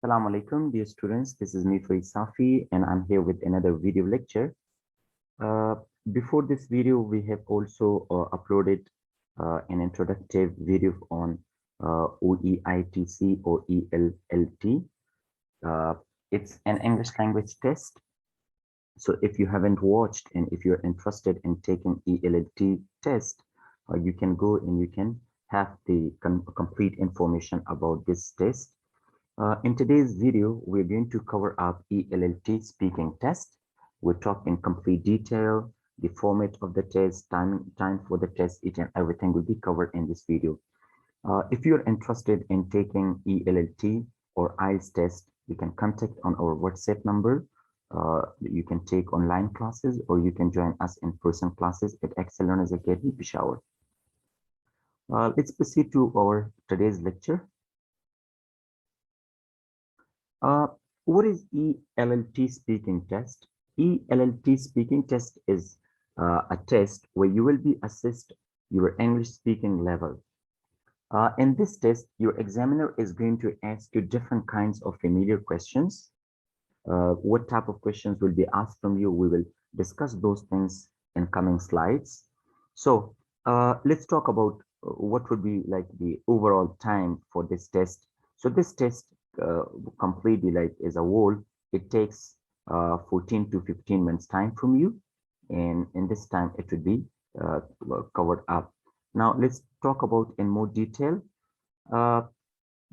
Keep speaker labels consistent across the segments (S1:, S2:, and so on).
S1: Assalamu alaikum, dear students. This is me, Farid Safi, and I'm here with another video lecture. Uh, Before this video, we have also uploaded an introductory video on OEITC or ELLT. Uh, it's an English language test. So if you haven't watched and if you're interested in taking ELLT test, you can go and you can have the complete information about this test. In today's video, we're going to cover up ELLT speaking test. We'll talk in complete detail, the format of the test, time for the test, each and everything will be covered in this video. If you're interested in taking ELLT or IELTS test, you can contact on our WhatsApp number. You can take online classes or you can join us in person classes at Excel Learners Academy, Peshawar. Let's proceed to our today's lecture. What is ELLT speaking test? ELLT speaking test is a test where you will be assessed your English speaking level. In this test, your examiner is going to ask you different kinds of familiar questions. What type of questions will be asked from you? We will discuss those things in coming slides. So let's talk about what would be like the overall time for this test. So this test completely like as a whole, it takes 14 to 15 minutes time from you. And in this time, it would be covered up. Now let's talk about in more detail.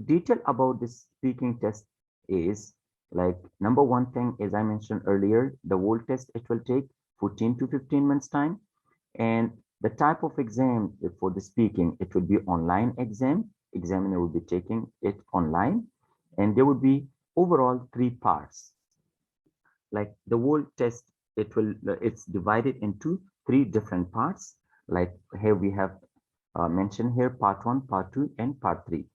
S1: Detail about this speaking test is like number one thing, as I mentioned earlier, the whole test, it will take 14 to 15 minutes time. And the type of exam for the speaking, it would be online exam. Examiner will be taking it online. And there would be overall 3 parts. Like the whole test, it's divided into 3 different parts. Like here we have mentioned here part 1, part 2, and part 3.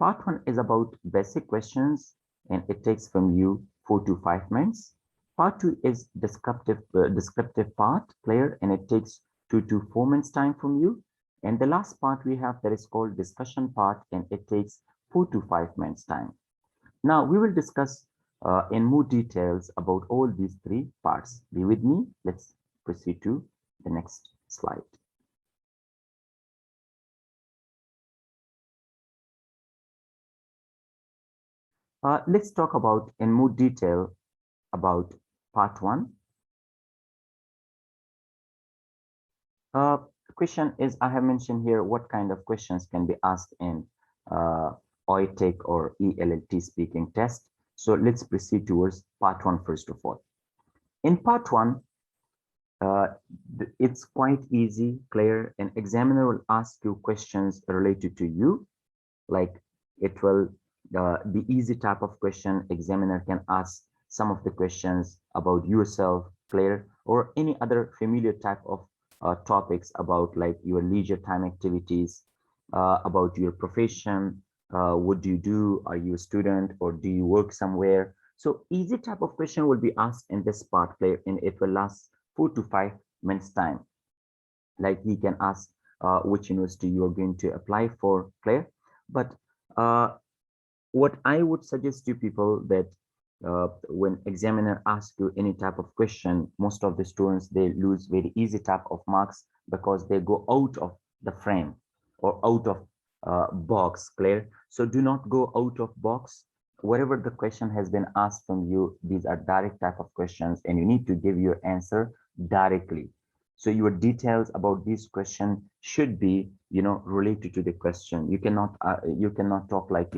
S1: Part 1 is about basic questions and it takes from you 4 to 5 minutes. Part 2 is descriptive part, clear, and it takes 2 to 4 minutes time from you. And the last part we have that is called discussion part and it takes 4 to 5 minutes time. Now we will discuss in more details about all these 3 parts. Be with me. Let's proceed to the next slide. Let's talk about in more detail about part 1. The question is, I have mentioned here what kind of questions can be asked in OIETC or ELLT speaking test. So let's proceed towards part 1 first of all. In part 1, it's quite easy, clear. An examiner will ask you questions related to you, like it will the easy type of question. Examiner can ask some of the questions about yourself, clear, or any other familiar type of topics about like your leisure time activities, about your profession, what do you do, are you a student or do you work somewhere? So easy type of question will be asked in this part, clear, and it will last 4 to 5 minutes time. Like he can ask which university you are going to apply for, clear. But what I would suggest to people that when examiner asks you any type of question, most of the students, they lose very easy type of marks because they go out of the frame or out of box, clear. So do not go out of box. Whatever the question has been asked from you, these are direct type of questions and you need to give your answer directly. So your details about this question should be, related to the question. You cannot talk like,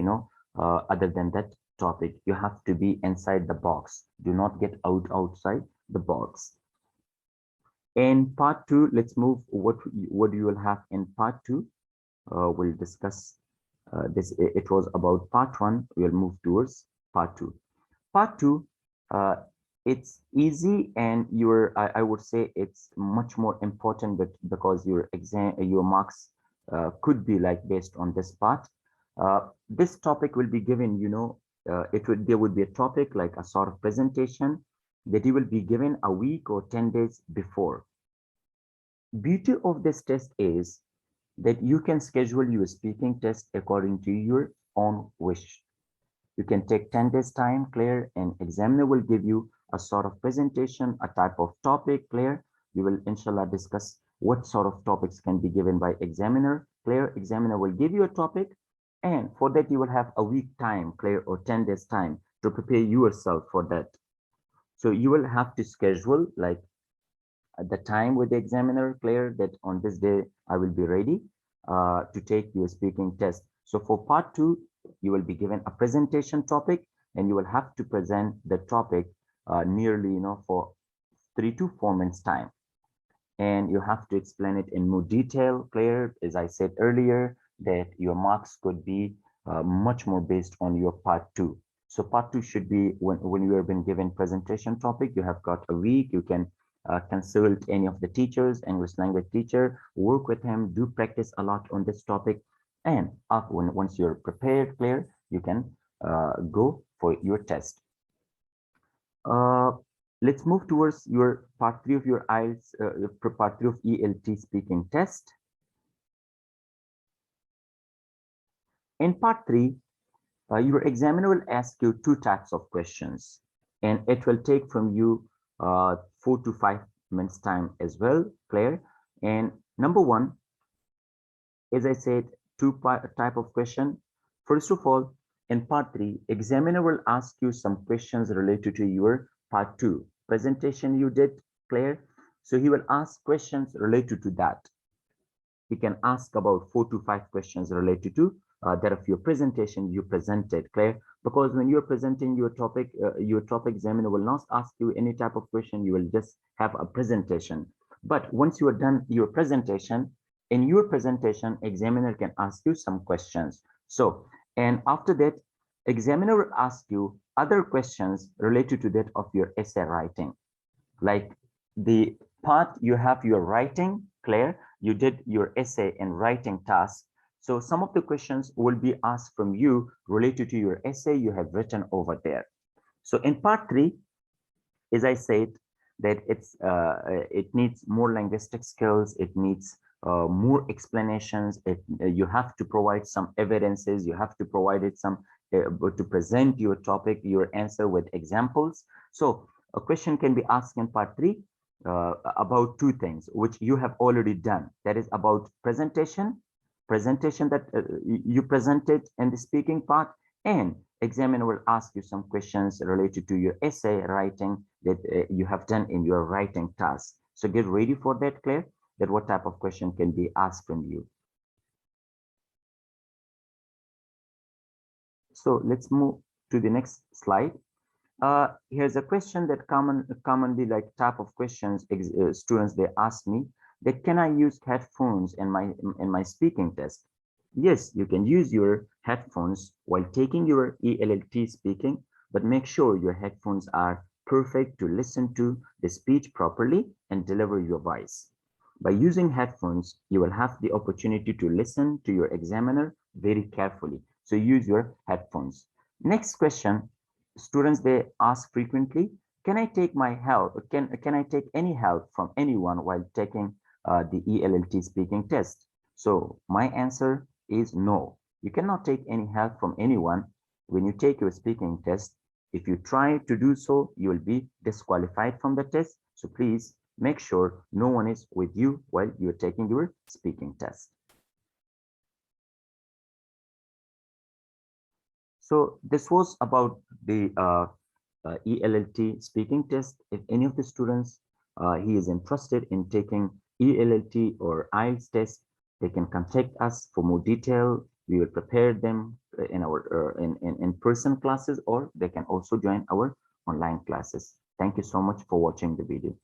S1: other than that topic. You have to be inside the box. Do not get outside the box. In part 2, let's move what you will have in part 2. We'll discuss this. It was about part 1. We'll move towards part 2. Part 2, it's easy and I would say it's much more important, but because your marks could be like based on this part. This topic will be given, there would be a topic like a sort of presentation that you will be given a week or 10 days before. Beauty of this test is that you can schedule your speaking test according to your own wish. You can take 10 days time, clear, and examiner will give you a sort of presentation, a type of topic, clear. You will inshallah discuss what sort of topics can be given by examiner, clear. Examiner will give you a topic, and for that you will have a week time, clear, or 10 days time to prepare yourself for that. So you will have to schedule like at the time with the examiner, clear, that on this day I will be ready to take your speaking test. So for part 2, you will be given a presentation topic, and you will have to present the topic nearly, for 3 to 4 minutes time. And you have to explain it in more detail, clear. As I said earlier, that your marks could be much more based on your part 2. So part 2 should be when you have been given presentation topic, you have got a week, you can consult any of the teachers, English language teacher, work with him, do practice a lot on this topic. And once you're prepared, clear, you can go for your test. Let's move towards your part 3 of your IELTS, part 3 of ELT speaking test. In part 3, your examiner will ask you 2 types of questions, and it will take from you 4 to 5 minutes time as well, clear. And number 1, as I said, 2 type of question. First of all, in part 3, examiner will ask you some questions related to your part 2 presentation you did, clear. So he will ask questions related to that. He can ask about 4 to 5 questions related to that of your presentation you presented, clear. Because when you're presenting your topic examiner will not ask you any type of question. You will just have a presentation. But once you are done your presentation, in your presentation, examiner can ask you some questions. So, and after that, examiner will ask you other questions related to that of your essay writing. Like the part you have your writing, clear, you did your essay and writing task. So some of the questions will be asked from you related to your essay you have written over there. So in part 3, as I said, that it needs more linguistic skills, it needs more explanations. You have to provide some evidences, you have to provide it some to present your topic, your answer with examples. So a question can be asked in part 3 about 2 things which you have already done. That is about presentation that you presented in the speaking part, and examiner will ask you some questions related to your essay writing that you have done in your writing task. So get ready for that, clear, that what type of question can be asked from you. So let's move to the next slide. Here's a question that commonly like type of questions students they ask me, that can I use headphones in my speaking test? Yes, you can use your headphones while taking your ELLT speaking, but make sure your headphones are perfect to listen to the speech properly and deliver your voice. By using headphones, you will have the opportunity to listen to your examiner very carefully. So use your headphones. Next question, students they ask frequently, can I take my help? Can I take any help from anyone while taking the ELLT speaking test? So my answer is no. You cannot take any help from anyone when you take your speaking test. If you try to do so, you will be disqualified from the test. So please make sure no one is with you while you're taking your speaking test. So this was about the ELLT speaking test. If any of the students he is interested in taking ELLT or IELTS test, they can contact us for more detail. We will prepare them in our in-person classes, or they can also join our online classes. Thank you so much for watching the video.